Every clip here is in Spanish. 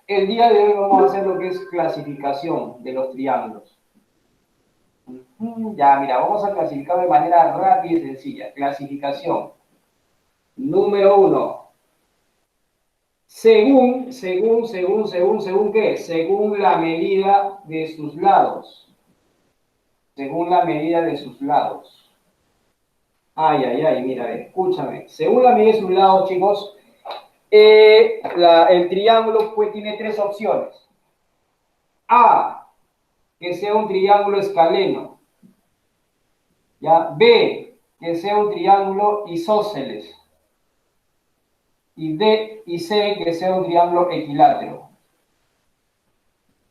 El día de hoy vamos a hacer lo que es clasificación de los triángulos. Ya, mira, vamos a clasificar de manera rápida y sencilla. Clasificación. Número 1. Según ¿qué? Según la medida de sus lados. Según la medida de sus lados. Mira, escúchame. Según la medida de sus lados, chicos, el triángulo pues, tiene tres opciones. A, que sea un triángulo escaleno. ¿Ya? B, que sea un triángulo isósceles. Y D y C, que sea un triángulo equilátero.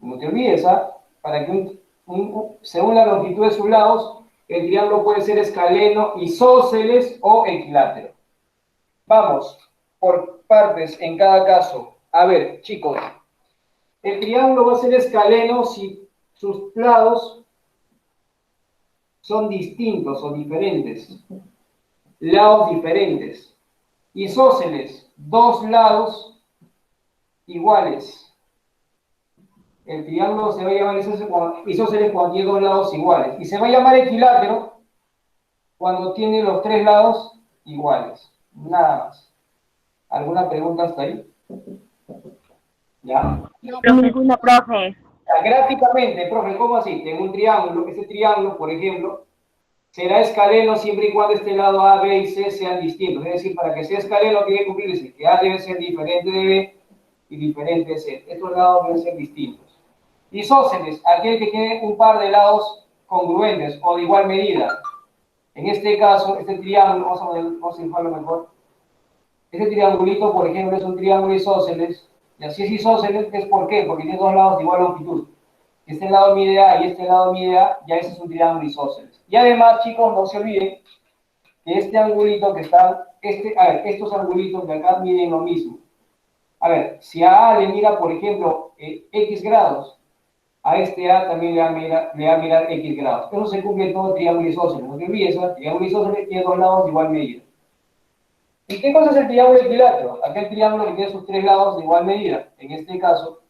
No te olvides, para que según la longitud de sus lados, el triángulo puede ser escaleno, isósceles o equilátero. Vamos por partes en cada caso. A ver, chicos, el triángulo va a ser escaleno si sus lados son distintos o diferentes. Lados diferentes. Isósceles, dos lados iguales. El triángulo se va a llamar isósceles cuando tiene dos lados iguales. Y se va a llamar equilátero cuando tiene los tres lados iguales. Nada más. ¿Alguna pregunta hasta ahí? ¿Ya? No, ninguna, profe. Gráficamente, profe, ¿cómo así? En un triángulo, ese triángulo, por ejemplo, será escaleno siempre y cuando este lado A, B y C sean distintos. Es decir, para que sea escaleno tiene que cumplirse que A debe ser diferente de B y diferente de C. Estos lados deben ser distintos. Isósceles, aquel que tiene un par de lados congruentes o de igual medida. En este caso, este triángulo, vamos a dibujarlo mejor. Este triangulito, por ejemplo, es un triángulo isósceles. Y así es isósceles, ¿es por qué? Porque tiene dos lados de igual longitud. Este lado mide A y este lado mide A, ya ese es un triángulo isósceles. Y además, chicos, no se olviden que este angulito que está, estos angulitos de acá miden lo mismo. A ver, si a A le mira, por ejemplo, X grados, a este A también le va a mirar X grados. Eso se cumple en todo triángulo isósceles. No te olvides, el triángulo isósceles tiene dos lados de igual medida. ¿Y qué cosa es el triángulo equilátero? Aquel triángulo que tiene sus tres lados de igual medida. En este caso,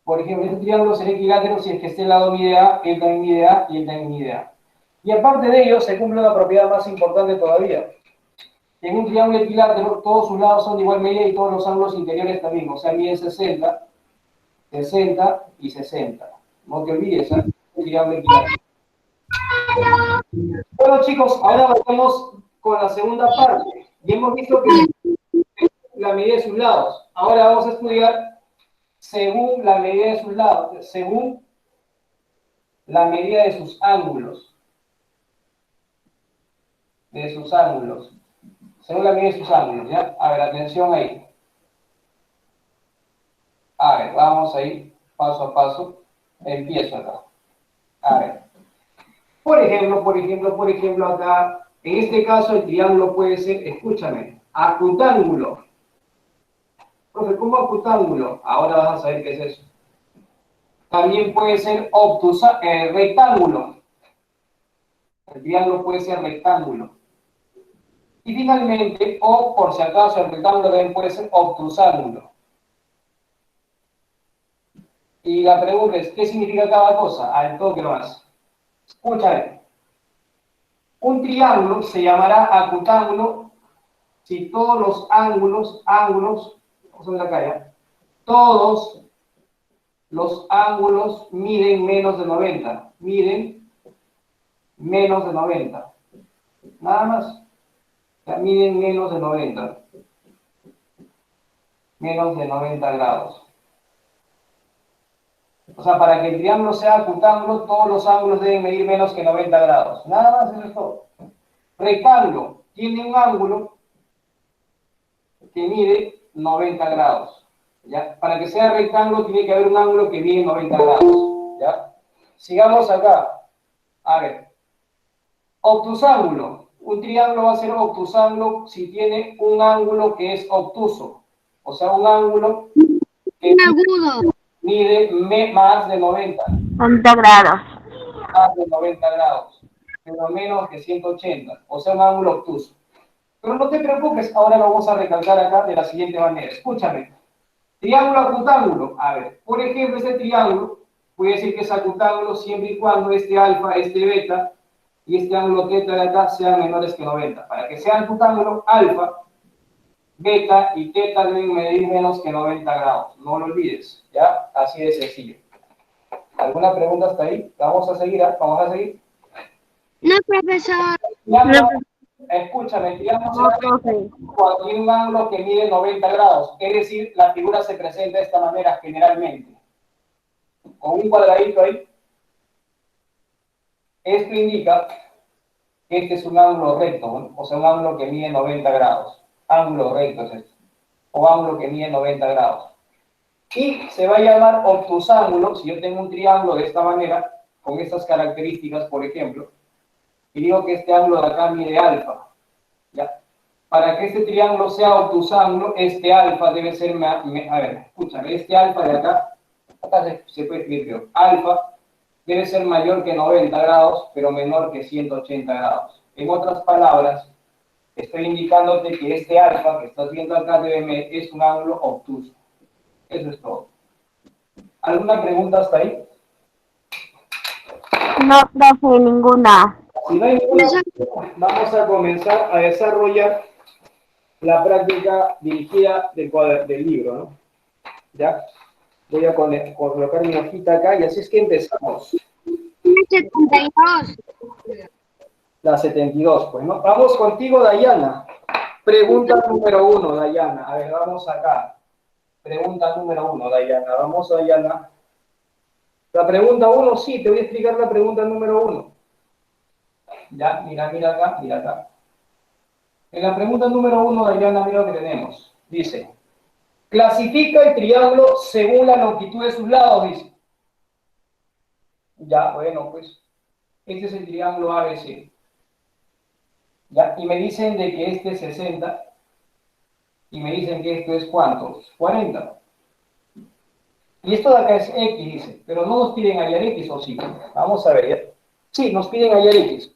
por ejemplo, este triángulo será equilátero si es que este lado mide A, él también mide A y él también mide A. Y aparte de ello, se cumple una propiedad más importante todavía. En un triángulo equilátero, todos sus lados son de igual medida y todos los ángulos interiores también. O sea, miden 60, 60 y 60. No te olvides, ¿eh? Un triángulo equilátero. Bueno, chicos, ahora vamos con la segunda parte. Y hemos visto que la medida de sus lados. Ahora vamos a estudiar según la medida de sus lados, según la medida de sus ángulos. Según la medida de sus ángulos, ¿ya? A ver, atención ahí. A ver, vamos ahí, paso a paso. Empiezo acá. A ver. Por ejemplo, acá, en este caso el triángulo puede ser, escúchame, acutángulo. Profe, ¿cómo acutángulo? Ahora vas a saber qué es eso. También puede ser rectángulo. El triángulo puede ser rectángulo. Y finalmente, o por si acaso, el rectángulo también puede ser obtusángulo. Y la pregunta es, ¿qué significa cada cosa? Al toque nomás. Escúchame. Un triángulo se llamará acutángulo si todos los ángulos, vamos a ver acá ya, todos los ángulos miden menos de 90. Miden menos de 90. Nada más. Ya miden menos de 90. Menos de 90 grados. O sea, para que el triángulo sea acutángulo, todos los ángulos deben medir menos que 90 grados. Nada más, eso es todo. Rectángulo tiene un ángulo que mide 90 grados. ¿Ya? Para que sea rectángulo tiene que haber un ángulo que mide 90 grados. ¿Ya? Sigamos acá. A ver. Obtusángulo. Un triángulo va a ser obtusángulo si tiene un ángulo que es obtuso. O sea, un ángulo que mide más de 90. 90 grados. Más de 90 grados. Pero menos que 180. O sea, un ángulo obtuso. Pero no te preocupes, ahora lo vamos a recalcar acá de la siguiente manera. Escúchame. Triángulo acutángulo. A ver, por ejemplo, este triángulo, voy a decir que es acutángulo siempre y cuando este alfa, este beta y este ángulo teta de acá sean menores que 90. Para que sea acutángulo, alfa, beta y teta deben medir menos que 90 grados. No lo olvides, ¿ya? Así de sencillo. ¿Alguna pregunta hasta ahí? Vamos a seguir, ¿ah? Vamos a seguir. No, profesor. Triángulo, escúchame, triángulo No, será profe. cuando tiene un ángulo que mide 90 grados. Es decir, la figura se presenta de esta manera generalmente. Con un cuadradito ahí. Esto indica que este es un ángulo recto, ¿no? O sea, un ángulo que mide 90 grados. Ángulo recto es este. O ángulo que mide 90 grados. Y se va a llamar obtusángulo si yo tengo un triángulo de esta manera, con estas características, por ejemplo, y digo que este ángulo de acá mide alfa. ¿Ya? Para que este triángulo sea obtusángulo, este alfa debe ser, a ver, escúchame, este alfa de acá se puede escribir peor. Alfa debe ser mayor que 90 grados, pero menor que 180 grados. En otras palabras, estoy indicándote que este alfa que estás viendo acá es un ángulo obtuso. Eso es todo. ¿Alguna pregunta hasta ahí? No, profe, ninguna. Si no hay ninguna, vamos a comenzar a desarrollar la práctica dirigida del libro, ¿no? ¿Ya? Voy a colocar mi hojita acá y así es que empezamos. 72. La 72, pues, ¿no? Vamos contigo, Dayana. Pregunta número 1, Dayana. A ver, vamos acá. Pregunta número 1, Dayana. Vamos, Dayana. La pregunta 1, sí, te voy a explicar la pregunta número 1. Ya, mira, mira acá, mira acá. En la pregunta número 1, Dayana, mira lo que tenemos. Dice, clasifica el triángulo según la longitud de sus lados, dice. Ya, bueno, pues, este es el triángulo ABC. ¿Ya? Y me dicen de que este es 60 y me dicen que esto es ¿cuánto? 40. Y esto de acá es X, dice, pero no nos piden hallar X, ¿o sí? Vamos a ver, ¿ya? Sí, nos piden hallar X.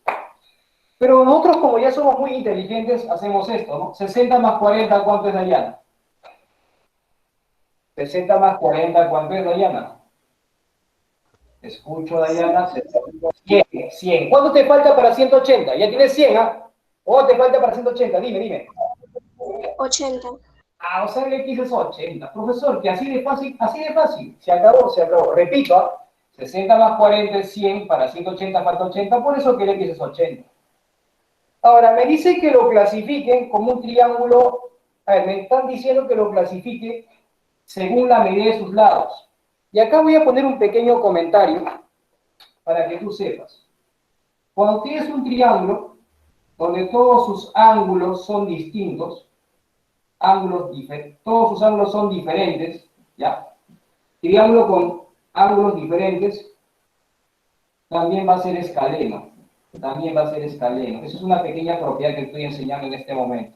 Pero nosotros, como ya somos muy inteligentes, hacemos esto, ¿no? 60 más 40, ¿cuánto es, Dayana? 60 más 40, ¿cuánto es, Dayana? Escucho, Dayana, 100, 100. ¿Cuánto te falta para 180? Ya tienes 100, ¿ah? ¿Cuánto te falta para 180? Dime, dime. 80. Ah, o sea, el X es 80. Profesor, que así de fácil, así de fácil. Se acabó, se acabó. Repito, ¿ah? 60 más 40 es 100, para 180 falta 80, por eso que el X es 80. Ahora, me dice que lo clasifiquen como un triángulo, a ver, me están diciendo que lo clasifique según la medida de sus lados. Y acá voy a poner un pequeño comentario para que tú sepas. Cuando tienes un triángulo donde todos sus ángulos son distintos, todos sus ángulos son diferentes, ¿ya? Triángulo con ángulos diferentes también va a ser escaleno. También va a ser escaleno. Esa es una pequeña propiedad que estoy enseñando en este momento.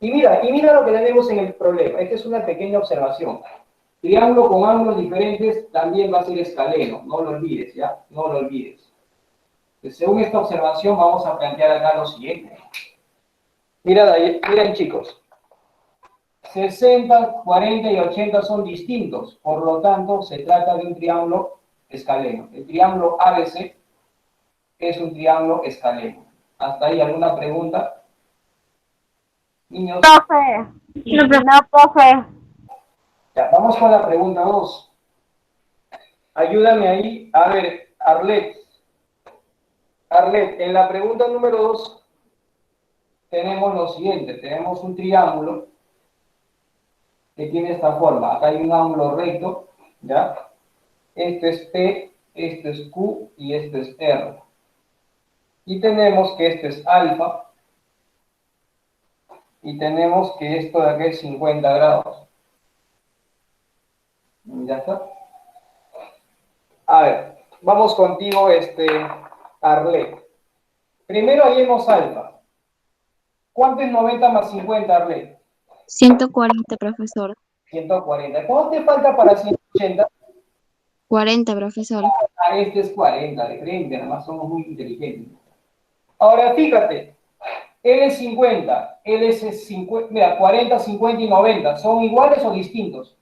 Y mira lo que tenemos en el problema. Esta es una pequeña observación. Triángulo con ángulos diferentes también va a ser escaleno. No lo olvides, ¿ya? No lo olvides. Pues según esta observación vamos a plantear acá lo siguiente. Miren, chicos. 60, 40 y 80 son distintos. Por lo tanto, se trata de un triángulo escaleno. El triángulo ABC es un triángulo escaleno. ¿Hasta ahí alguna pregunta? Niños. Profe. No, profe. Ya, vamos con la pregunta 2. Ayúdame ahí. A ver, Arlet. Arlet, en la pregunta número 2 tenemos lo siguiente. Tenemos un triángulo que tiene esta forma. Acá hay un ángulo recto, ¿ya? Esto es P, esto es Q y esto es R. Y tenemos que esto es alfa. Y tenemos que esto de acá es 50 grados. ¿Ya está? A ver, vamos contigo, Arlet. Primero hallemos alfa. ¿Cuánto es 90 más 50, Arlet? 140, profesor. 140. ¿Cuánto te falta para 180? 40, profesor. Ah, este es 40, de frente, además somos muy inteligentes. Ahora, fíjate, L es 50, L es 50, mira, 40, 50 y 90, ¿son iguales o distintos?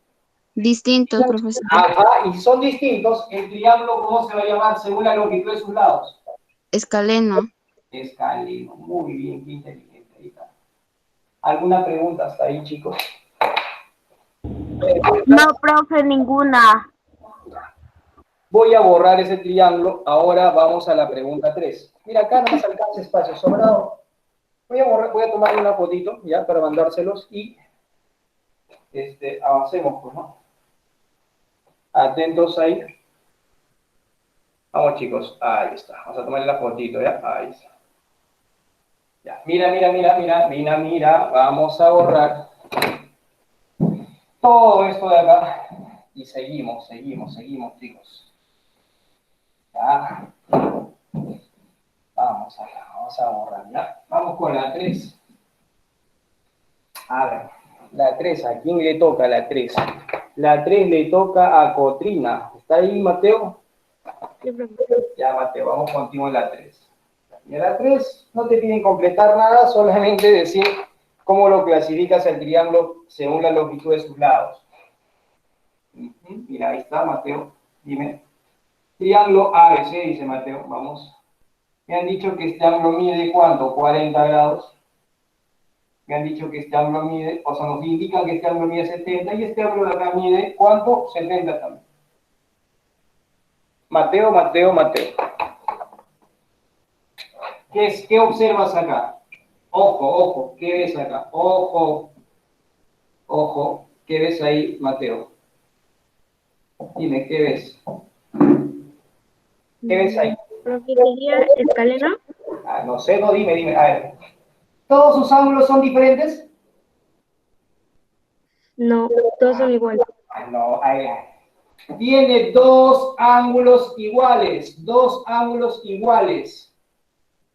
Distintos, profesor. Ajá, y si son distintos, el triángulo, ¿cómo se va a llamar según la longitud de sus lados? Escaleno. Escaleno, muy bien, qué inteligente. Ahí está. ¿Alguna pregunta hasta ahí, chicos? No, profe, ninguna. Voy a borrar ese triángulo. Ahora vamos a la pregunta 3. Mira, acá no nos alcanza espacio sobrado. Voy a tomar una fotito ya para mandárselos y avancemos, pues, ¿no? Atentos ahí. Vamos, chicos. Ahí está. Vamos a tomarle la fotito, ¿ya? Ahí está. Ya. Mira, mira, mira, mira, mira, mira. Vamos a borrar todo esto de acá. Y seguimos, seguimos, seguimos, chicos. Ya. Vamos a borrar, ¿ya? Vamos con la 3. A ver, la 3, ¿a quién le toca la 3? La 3 le toca a Cotrina. ¿Está ahí, Mateo? Ya, Mateo, vamos contigo en la 3. Y en la 3 no te piden completar nada, solamente decir cómo lo clasificas el triángulo según la longitud de sus lados. Mira, ahí está, Mateo. Dime. Triángulo ABC, dice Mateo. Vamos. Me han dicho que este ángulo mide, ¿cuánto? 40 grados. Me han dicho que este ángulo mide, o sea, nos indican que este ángulo mide 70 y este ángulo de acá mide, ¿cuánto? 70 también. Mateo, Mateo, Mateo. ¿Qué observas acá? Ojo, ojo, ¿qué ves acá? Ojo, ojo, ¿qué ves ahí, Mateo? Dime, ¿qué ves? ¿Qué ves ahí? ¿Sería escaleno? Ah, no sé, no, dime, dime. A ver. ¿Todos sus ángulos son diferentes? No, todos son iguales. No, ahí. Tiene dos ángulos iguales, dos ángulos iguales.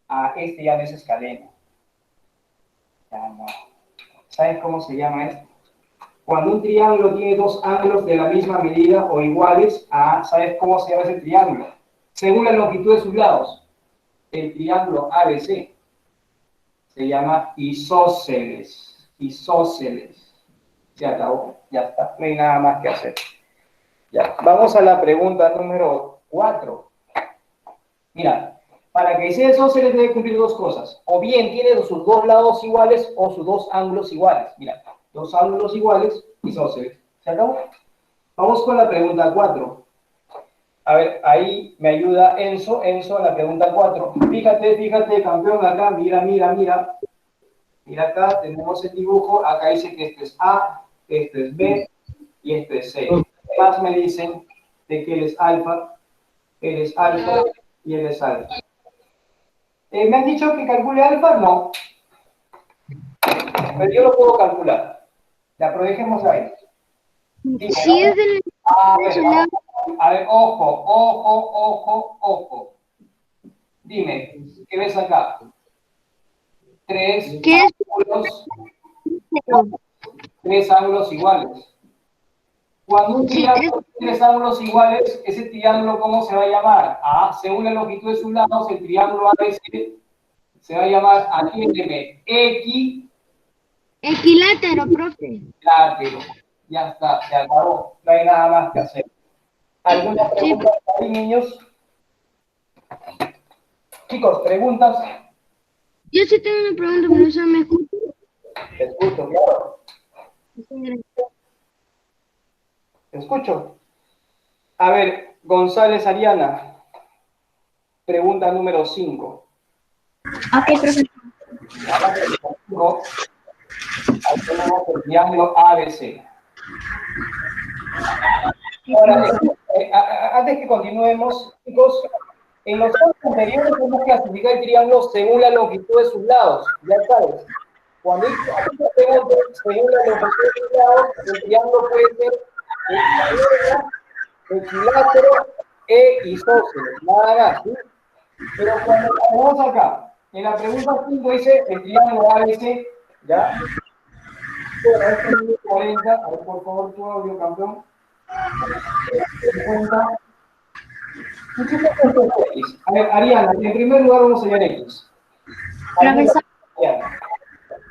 Ah, este ya no es escaleno. Ya no. ¿Sabes cómo se llama esto? Cuando un triángulo tiene dos ángulos de la misma medida o iguales, ¿sabes cómo se llama ese triángulo? Según la longitud de sus lados. El triángulo ABC se llama isósceles. Isósceles. Se acabó, ya está, no hay nada más que hacer. Ya, vamos a la pregunta número 4. Mira, para que sea isósceles debe cumplir dos cosas. O bien tiene sus dos lados iguales o sus dos ángulos iguales. Mira, dos ángulos iguales, isósceles. ¿Se acabó? Vamos con la pregunta 4. A ver, ahí me ayuda Enzo, en la pregunta 4. Fíjate, fíjate, campeón, acá, mira, mira, mira. Mira acá, tenemos el dibujo, acá dice que este es A, este es B y este es C. Además me dicen de que él es alfa y él es alfa. ¿Me han dicho que calcule alfa? No. Pero yo lo puedo calcular. Ya, pero dejemos ahí. Dime, Sí, ¿no? es del... A ver, ojo, ojo, ojo, ojo. Dime, ¿qué ves acá? Tres ¿Qué es? Tres ángulos iguales. Cuando un triángulo tiene tres ángulos iguales, ese triángulo, ¿cómo se va a llamar? Según la longitud de sus lados, el triángulo ABC se va a llamar, atiéndeme, Equilátero, profe. equilátero. Ya está, se acabó. No hay nada más que hacer. ¿Alguna pregunta ahí, niños? Chicos, ¿preguntas? Yo sí tengo una pregunta, profesor, ¿me escucha? Te escucho, claro. Te escucho. A ver, González Ariana. Pregunta número 5. Ok, profesor. Ahí tenemos el triángulo ABC. Ahora, antes que continuemos, chicos, en los casos anteriores hemos clasificado el triángulo según la longitud de sus lados. Ya sabes, cuando aquí te pregunto según la longitud de sus lados, el triángulo puede ser equilátero e isósceles, nada más, ¿sí? Pero cuando vamos acá, en la pregunta 5 dice el triángulo ABC, ¿ya? Bueno, este es 40, a ver por favor tu audio, campeón. 50. A ver, Ariana, en primer lugar vamos a hallar X. Profesor.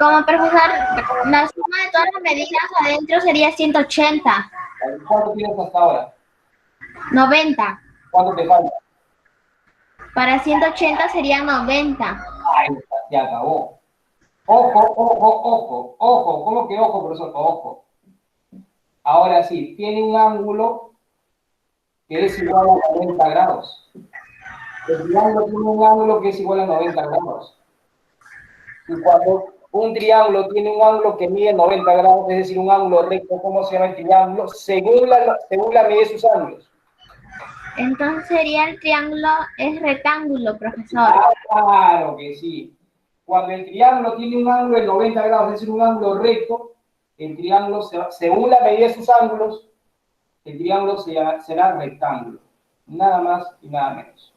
Como profesor, la suma de todas las medidas adentro sería 180. ¿Cuánto tienes hasta ahora? 90. ¿Cuánto te falta? Para 180 sería 90. Ahí está, se acabó. Ojo, ojo, ojo, ojo. ¿Cómo que ojo, profesor? Ojo. Ahora sí, tiene un ángulo que es igual a 90 grados. El triángulo tiene un ángulo que es igual a 90 grados. Y cuando un triángulo tiene un ángulo que mide 90 grados, es decir, un ángulo recto, ¿cómo se llama el triángulo? Según la medida de sus ángulos. Entonces sería el triángulo es rectángulo, profesor. Claro que sí. Cuando el triángulo tiene un ángulo de 90 grados, es decir, un ángulo recto, el triángulo, según la medida de sus ángulos, el triángulo será rectángulo. Nada más y nada menos.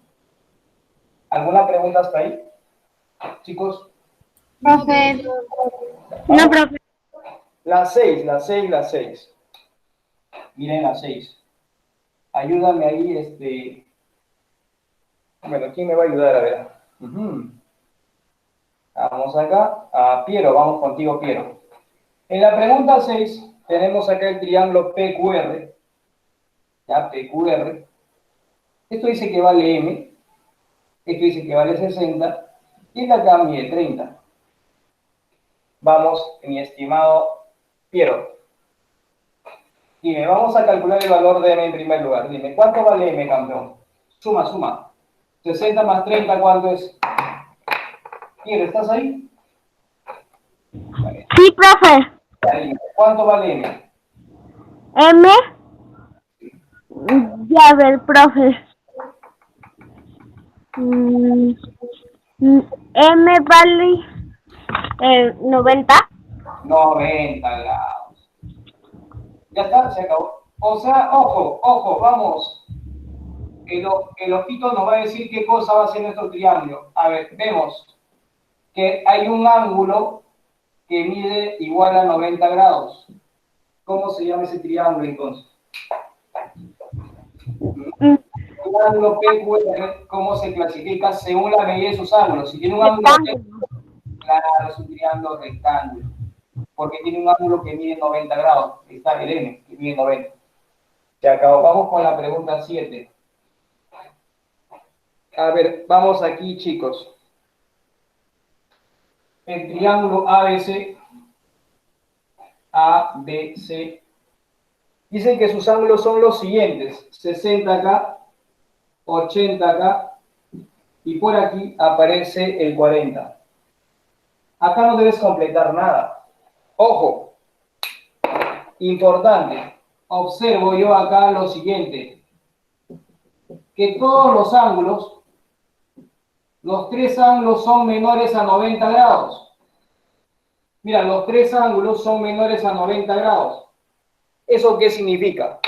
¿Alguna pregunta hasta ahí? Chicos. Profe. No, profe. La 6, la 6, la 6. Miren la 6. Ayúdame ahí, Bueno, ¿quién me va a ayudar? A ver. Vamos acá. A Piero, vamos contigo, Piero. En la pregunta 6 tenemos acá el triángulo PQR. ¿Ya? PQR. Esto dice que vale M. Esto dice que vale 60. Y la acá mide 30. Vamos, mi estimado Piero. Dime, vamos a calcular el valor de M en primer lugar. Dime, ¿cuánto vale M, campeón? Suma, suma. 60 más 30, ¿cuánto es? Piero, ¿estás ahí? Vale. Sí, profe. Dime, ¿cuánto vale M? M. Ya ver, profe. M vale 90. 90 grados. Ya está, se acabó. O sea, ojo, ojo, vamos. El ojito nos va a decir qué cosa va a ser nuestro triángulo. A ver, vemos que hay un ángulo que mide igual a 90 grados. ¿Cómo se llama ese triángulo entonces? Un ángulo PQR, ¿cómo se clasifica según la medida de sus ángulos? Si tiene un ángulo recto, claro, es un triángulo rectángulo, porque tiene un ángulo que mide 90 grados. Está el M, que mide 90. Se acabó. Vamos con la pregunta 7. A ver, vamos aquí, chicos. El triángulo ABC, ABC, dicen que sus ángulos son los siguientes: 60 acá, 80 acá, y por aquí aparece el 40. Acá no debes completar nada. Ojo, importante, observo yo acá lo siguiente, que todos los tres ángulos son menores a 90 grados. Mira, los tres ángulos son menores a 90 grados. ¿Eso qué significa?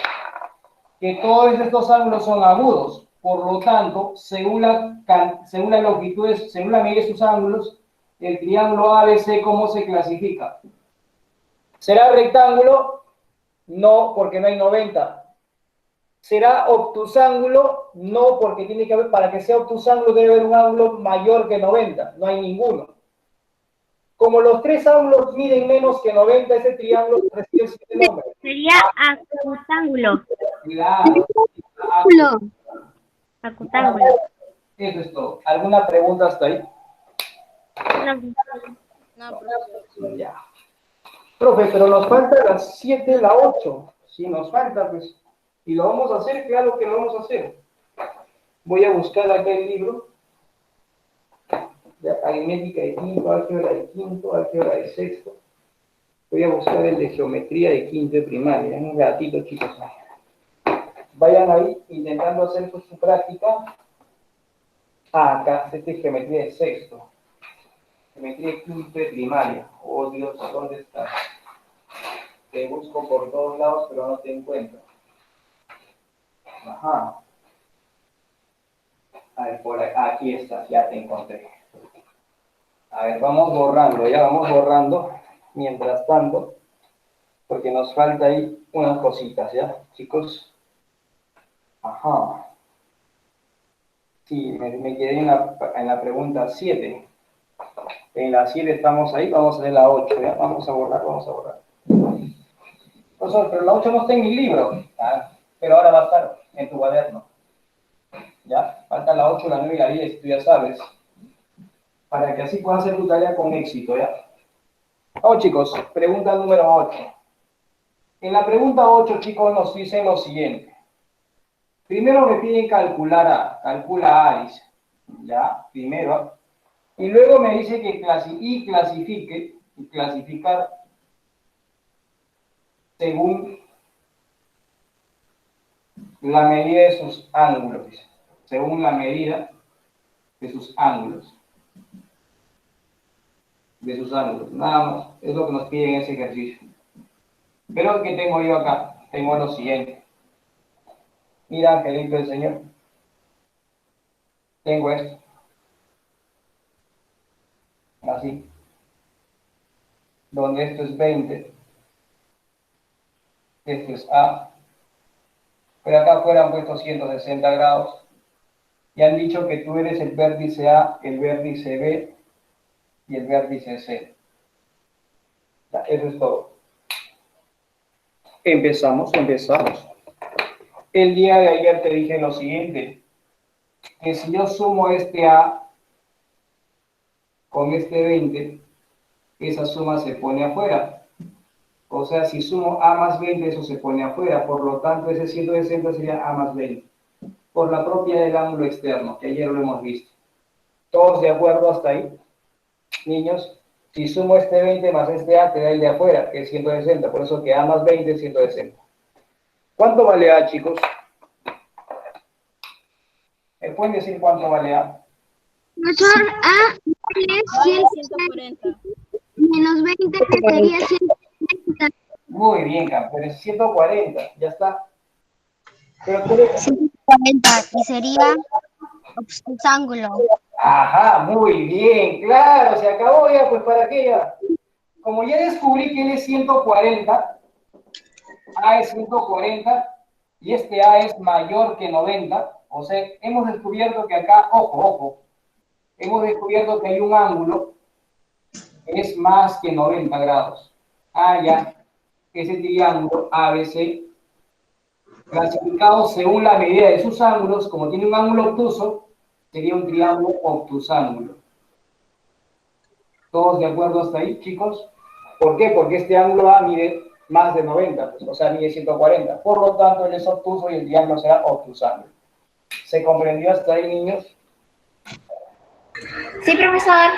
Que todos estos ángulos son agudos. Por lo tanto, según la longitud, según la medida de sus ángulos, el triángulo ABC, ¿cómo se clasifica? ¿Será rectángulo? No, porque no hay 90. ¿Será obtusángulo? No, porque tiene que haber, para que sea obtusángulo debe haber un ángulo mayor que 90. No hay ninguno. Como los tres ángulos miden menos que 90, ese triángulo recibe este nombre. Sería acutángulo. Claro. Acutángulo. Eso es todo. ¿Alguna pregunta hasta ahí? No. Ya. Profe, pero nos falta las 7, la 8. Si nos falta, pues. Y lo vamos a hacer, claro que lo vamos a hacer. Voy a buscar acá el libro. De aritmética de quinto, álgebra de quinto, álgebra de sexto. Voy a buscar el de geometría de quinto de primaria. Un ratito, chicos. Vayan ahí intentando hacer su práctica. Ah, acá, este es geometría de sexto. Geometría de quinto de primaria. Oh, Dios, ¿dónde está? Te busco por todos lados, pero no te encuentro. Ajá. A ver, por aquí estás, ya te encontré. A ver, vamos borrando, ya vamos borrando. Mientras tanto, porque nos falta ahí unas cositas, ¿ya, chicos? Ajá. Sí, me quedé en la pregunta 7. En la 7 estamos ahí, vamos a hacer la 8, ¿ya? Vamos a borrar, vamos a borrar. Profesor, pero la 8 no está en mi libro. Ah, pero ahora va a estar en tu cuaderno. ¿Ya? Falta la 8, la 9 y la 10, tú ya sabes. Para que así puedas hacer tu tarea con éxito, ¿ya? Vamos, chicos, pregunta número 8. En la pregunta 8, chicos, nos dicen lo siguiente. Primero me piden calcular A. Calcula A, dice. ¿Ya? Primero. Y luego me dice que clasifique, y clasificar según la medida de sus ángulos, dice. Según la medida de sus ángulos. De sus ángulos. Nada más. Es lo que nos piden en ese ejercicio. Pero ¿qué tengo yo acá? Tengo lo siguiente. Mira, Angelito del Señor. Tengo esto. Así. Donde esto es 20. Esto es A. Pero acá afuera han puesto 160 grados. Y han dicho que tú eres el vértice A, el vértice B y el vértice C. Ya, eso es todo. Empezamos. El día de ayer te dije lo siguiente. Que si yo sumo este A con este 20, esa suma se pone afuera. O sea, si sumo A más 20, eso se pone afuera. Por lo tanto, ese 160 sería A más 20. Por la propia del ángulo externo, que ayer lo hemos visto. ¿Todos de acuerdo hasta ahí? Niños, si sumo este 20 más este A, te da el de afuera, que es 160. Por eso que A más 20 es 160. ¿Cuánto vale A, chicos? ¿Me pueden decir cuánto vale A? Profesor, A vale 140. menos 20, que sería 140. Muy bien, campeones. 140, ya está. Pero tú eres... 140 y sería obtusángulo. Ajá, muy bien, claro, se acabó ya, pues ¿para qué ya? Como ya descubrí que él es 140, A es 140 y este A es mayor que 90, o sea, hemos descubierto que acá, ojo, hemos descubierto que hay un ángulo que es más que 90 grados. Ah, ya, ese triángulo ABC, clasificado según la medida de sus ángulos, como tiene un ángulo obtuso, sería un triángulo obtusángulo. ¿Todos de acuerdo hasta ahí, chicos? ¿Por qué? Porque este ángulo A mide más de 90, pues, o sea, mide 140. Por lo tanto, él es obtuso y el triángulo será obtusángulo. ¿Se comprendió hasta ahí, niños? Sí, profesor.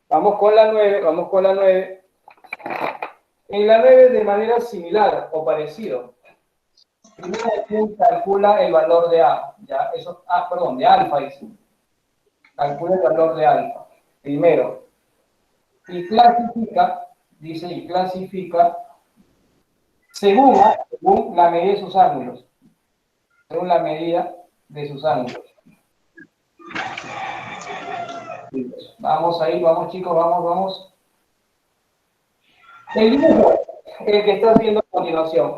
Vamos con la 9. En la 9 de manera similar o parecido. Primero calcula el valor de A. Ya, eso, de alfa, dice. Calcula el valor de alfa. Primero. Y clasifica, según la medida de sus ángulos. Según la medida de sus ángulos. Vamos ahí, vamos chicos, vamos. El dibujo, el que estás viendo a continuación.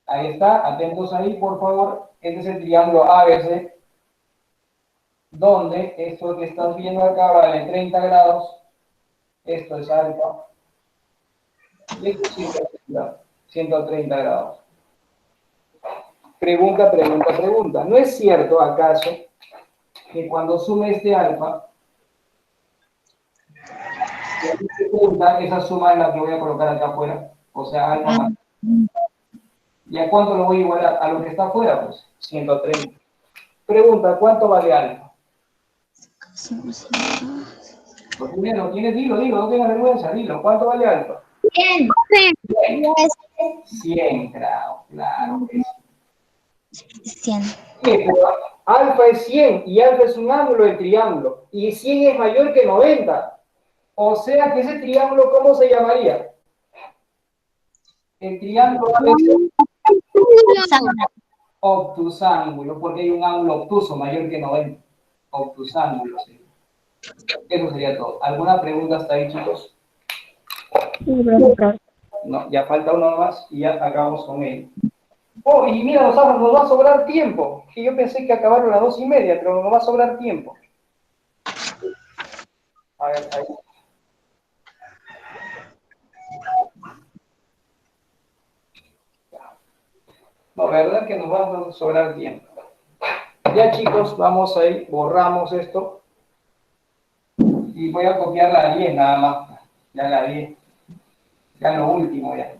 Ahí está, atentos ahí, por favor. Este es el triángulo ABC, donde esto que estás viendo acá vale 30 grados. Esto es alfa. Y esto es 130 grados. Pregunta. ¿No es cierto, acaso, que cuando sume este alfa, esa suma es la que voy a colocar acá afuera? O sea, alfa más. ¿Y a cuánto lo voy a igualar? A lo que está afuera, pues, 130. Pregunta, ¿cuánto vale alfa? Lo primero, dilo, no tengas vergüenza, dilo. ¿Cuánto vale alfa? 100. 100 grados, claro. 100. Alfa es 100 y alfa es un ángulo del triángulo. Y 100 es mayor que 90. O sea que ese triángulo, ¿cómo se llamaría? El triángulo obtusángulo, porque hay un ángulo obtuso mayor que 90. Obtusángulo, sí. Eso sería todo. ¿Alguna pregunta hasta ahí, chicos? No, ya falta uno más y ya acabamos con él. Oh, y mira, nos va a sobrar tiempo. Que yo pensé que acabaron a las 2:30, pero nos va a sobrar tiempo. A ver, ahí. No, verdad que nos va a sobrar tiempo. Ya chicos, vamos a ir, borramos esto. Y voy a copiar la 10 nada más. Ya la 10. Ya lo último ya.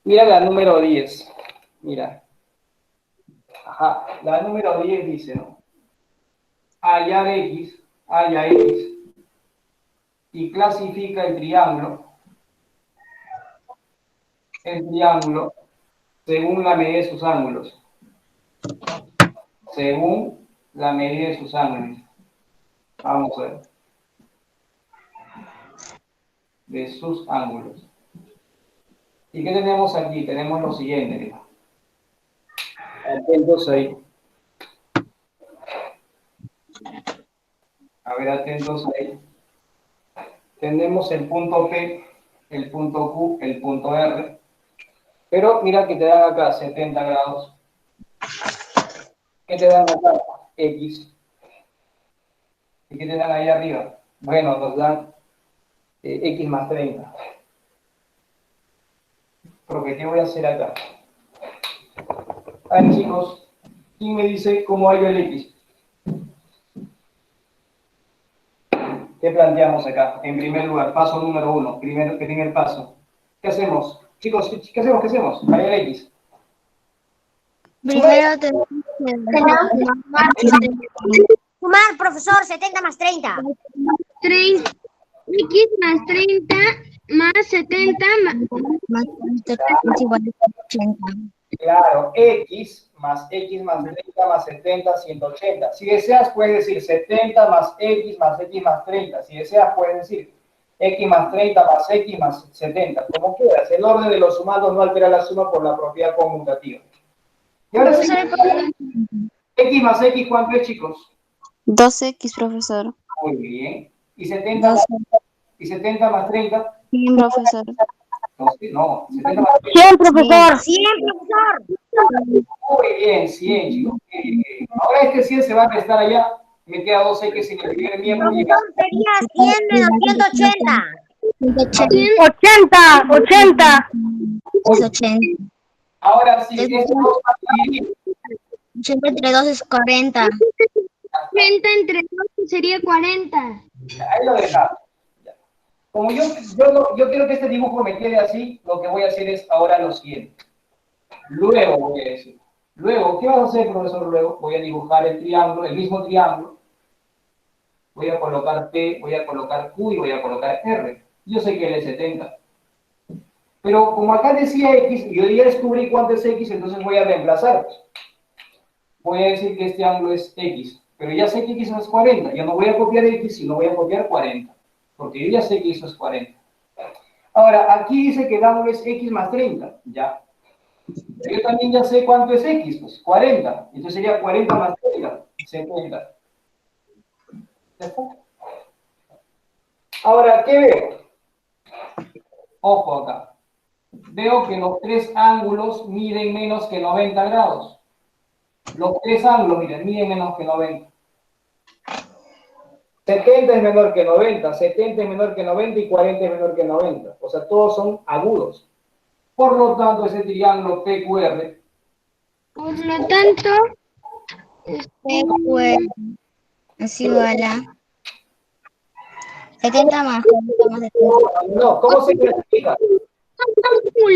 Mira la número 10. Mira. Ajá. La número 10 dice, ¿no? Hallar X. Halla X. Y clasifica el triángulo. El triángulo según la medida de sus ángulos. Según la medida de sus ángulos. Vamos a ver. De sus ángulos. ¿Y qué tenemos aquí? Tenemos lo siguiente, mira. Atentos ahí. A ver, atentos ahí. Tenemos el punto P, el punto Q, el punto R. Pero mira que te dan acá 70 grados. ¿Qué te dan acá? X. ¿Y qué te dan ahí arriba? Bueno, nos dan X más 30. Porque ¿qué voy a hacer acá? A ver, chicos, ¿quién me dice cómo hallo el X? ¿Qué planteamos acá? En primer lugar, paso número 1, primer paso. ¿Qué hacemos? Chicos, ¿qué hacemos? ¿Qué hacemos? Hallar X. Primero tenemos Sumar, profesor, 70 más 30. 30, X más 30 más 70 más 30 es igual a 80. Claro, X más 30 más 70, 180. Si deseas, puedes decir 70 más X más 30. Si deseas, puedes decir X más 30 más X más 70. Como quieras. El orden de los sumandos no altera la suma por la propiedad conmutativa. Y ahora sí, X más X, ¿cuánto es, chicos? 2x, profesor. Muy bien. ¿Y 70 más 30? 100, profesor. No, 70 más 30. 100, profesor. 100, profesor. Muy bien, 100, chicos. Ahora este 100 se va a restar allá. Me queda 2x en el primer miembro. Profesor, sería 100 menos 180. 80. 80. Ahora sí, esto vamos a dividir. 80 entre 2 es 40. 30 entre 2 sería 40. Ahí lo dejamos. Como yo quiero que este dibujo me quede así, lo que voy a hacer es ahora lo siguiente. Luego voy a decir. Luego, ¿qué vas a hacer, profesor? Luego voy a dibujar el triángulo, el mismo triángulo. Voy a colocar P, voy a colocar Q y voy a colocar R. Yo sé que él es 70. Pero como acá decía X, y yo ya descubrí cuánto es X, entonces voy a reemplazar. Voy a decir que este ángulo es X. Pero ya sé que X es 40. Yo no voy a copiar X, sino voy a copiar 40. Porque yo ya sé que eso es 40. Ahora, aquí dice que el ángulo es X más 30. Ya. Yo también ya sé cuánto es X, pues 40. Entonces sería 40 más 30, 70. ¿Ya está? Ahora, ¿qué veo? Ojo acá. Veo que los tres ángulos miden menos que 90 grados. Los tres ángulos, miren, miden menos que 90. 70 es menor que 90, 70 es menor que 90 y 40 es menor que 90. O sea, todos son agudos. Por lo tanto, ese triángulo PQR. Por lo tanto, Es igual a 70 más 40 más 70. No, ¿cómo se clasifica?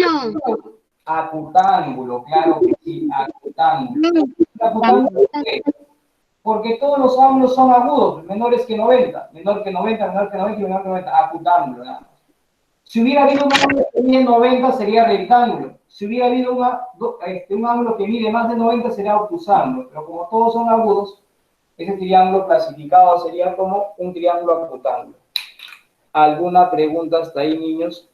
ángulo. Acutángulo, claro que sí, acutángulo. ¿Acutángulo por qué? Porque todos los ángulos son agudos, menores que 90, menor que 90, menor que 90 y menor que 90, acutángulo nada más. Si hubiera habido un ángulo que mide 90 sería rectángulo. Si hubiera habido un ángulo que mide más de 90 sería obtusángulo. Pero como todos son agudos, ese triángulo clasificado sería como un triángulo acutángulo. ¿Alguna pregunta hasta ahí, niños?